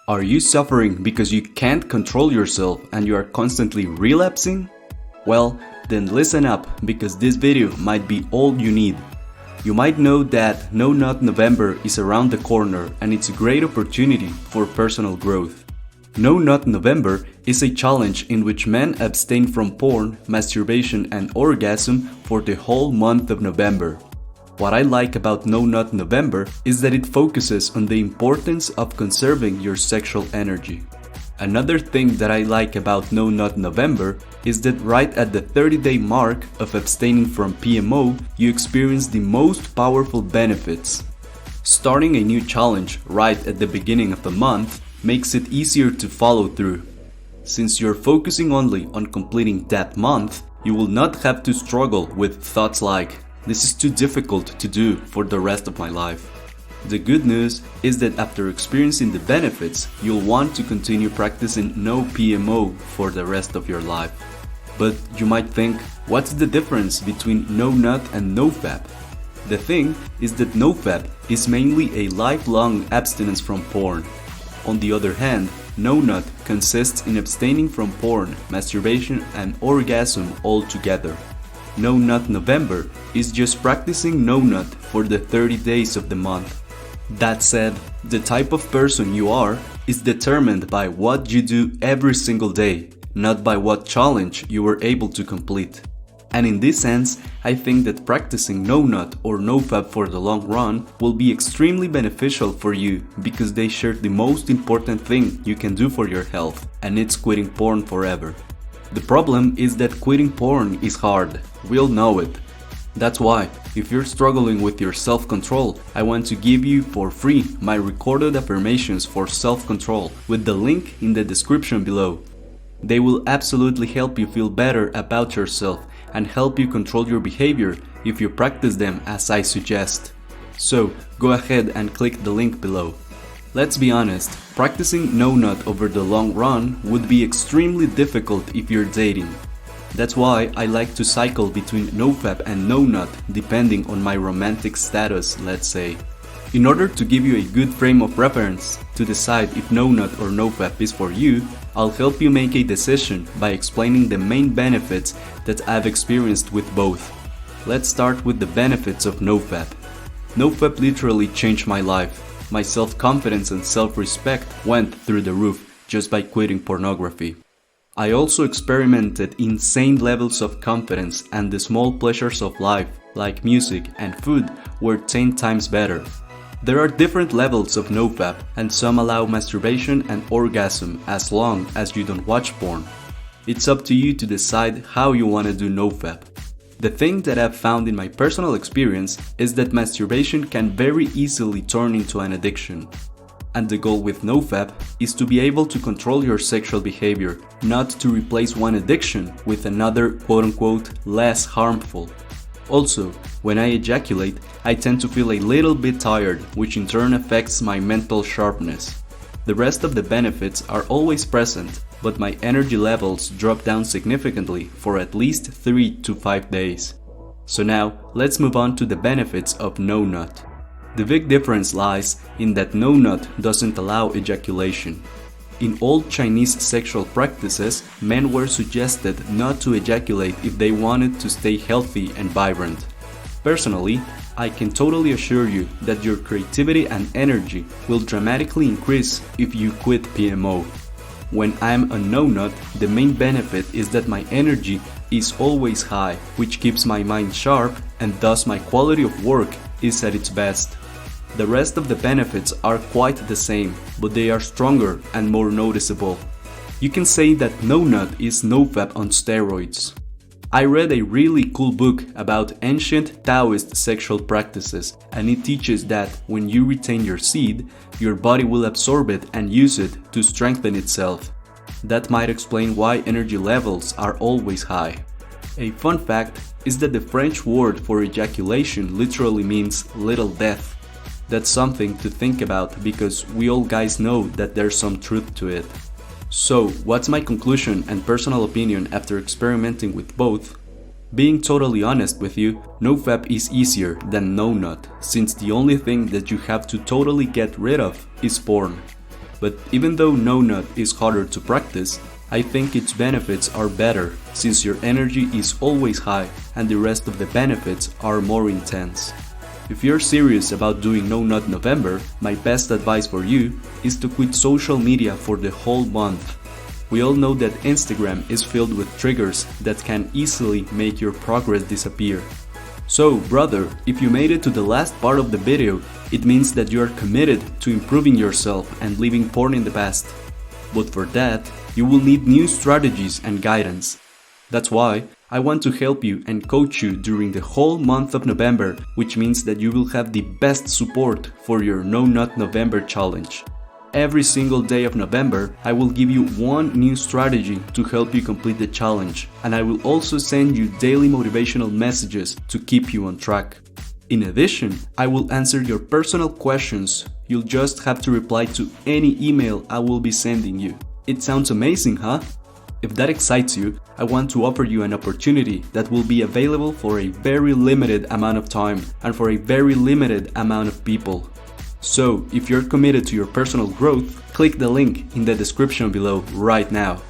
Are you suffering because you can't control yourself and you are constantly relapsing? Well, then listen up, because this video might be all you need. You might know that No Nut November is around the corner and it's a great opportunity for personal growth. No Nut November is a challenge in which men abstain from porn, masturbation and orgasm for the whole month of November. What I like about No Nut November is that it focuses on the importance of conserving your sexual energy. Another thing that I like about No Nut November is that right at the 30-day mark of abstaining from PMO, you experience the most powerful benefits. Starting a new challenge right at the beginning of the month makes it easier to follow through. Since you're focusing only on completing that month, you will not have to struggle with thoughts like, "This is too difficult to do for the rest of my life." The good news is that after experiencing the benefits, you'll want to continue practicing no PMO for the rest of your life. But you might think, what's the difference between No Nut and NoFap? The thing is that NoFap is mainly a lifelong abstinence from porn. On the other hand, No Nut consists in abstaining from porn, masturbation and orgasm altogether. No Nut November is just practicing No Nut for the 30 days of the month. That said, the type of person you are is determined by what you do every single day, not by what challenge you were able to complete. And in this sense, I think that practicing No Nut or NoFap for the long run will be extremely beneficial for you, because they share the most important thing you can do for your health, and it's quitting porn forever. The problem is that quitting porn is hard. We all know it. That's why, if you're struggling with your self-control, I want to give you for free my recorded affirmations for self-control with the link in the description below. They will absolutely help you feel better about yourself and help you control your behavior if you practice them as I suggest. So, go ahead and click the link below. Let's be honest, practicing No Nut over the long run would be extremely difficult if you're dating. That's why I like to cycle between NoFap and No Nut depending on my romantic status, let's say. In order to give you a good frame of reference to decide if No Nut or NoFap is for you, I'll help you make a decision by explaining the main benefits that I've experienced with both. Let's start with the benefits of NoFap. NoFap literally changed my life. My self-confidence and self-respect went through the roof just by quitting pornography. I also experimented insane levels of confidence, and the small pleasures of life, like music and food, were 10 times better. There are different levels of NoFap, and some allow masturbation and orgasm as long as you don't watch porn. It's up to you to decide how you want to do NoFap. The thing that I've found in my personal experience is that masturbation can very easily turn into an addiction. And the goal with NoFap is to be able to control your sexual behavior, not to replace one addiction with another quote-unquote less harmful. Also, when I ejaculate, I tend to feel a little bit tired, which in turn affects my mental sharpness. The rest of the benefits are always present, but my energy levels drop down significantly for at least 3 to 5 days. So now, let's move on to the benefits of No Nut. The big difference lies in that No Nut doesn't allow ejaculation. In old Chinese sexual practices, men were suggested not to ejaculate if they wanted to stay healthy and vibrant. Personally, I can totally assure you that your creativity and energy will dramatically increase if you quit PMO. When I'm on No Nut, the main benefit is that my energy is always high, which keeps my mind sharp, and thus my quality of work is at its best. The rest of the benefits are quite the same, but they are stronger and more noticeable. You can say that No Nut is NoFap on steroids. I read a really cool book about ancient Taoist sexual practices, and it teaches that when you retain your seed, your body will absorb it and use it to strengthen itself. That might explain why energy levels are always high. A fun fact is that the French word for ejaculation literally means little death. That's something to think about, because we all guys know that there's some truth to it. So, what's my conclusion and personal opinion after experimenting with both? Being totally honest with you, NoFap is easier than No Nut, since the only thing that you have to totally get rid of is porn. But even though no nut is harder to practice, I think its benefits are better since your energy is always high and the rest of the benefits are more intense. If you're serious about doing No Nut November, my best advice for you is to quit social media for the whole month. We all know that Instagram is filled with triggers that can easily make your progress disappear. So, brother, if you made it to the last part of the video, it means that you are committed to improving yourself and leaving porn in the past. But for that, you will need new strategies and guidance. That's why I want to help you and coach you during the whole month of November, which means that you will have the best support for your No Nut November challenge. Every single day of November, I will give you one new strategy to help you complete the challenge, and I will also send you daily motivational messages to keep you on track. In addition, I will answer your personal questions. You'll just have to reply to any email I will be sending you. It sounds amazing, huh? If that excites you, I want to offer you an opportunity that will be available for a very limited amount of time and for a very limited amount of people. So, if you're committed to your personal growth, click the link in the description below right now.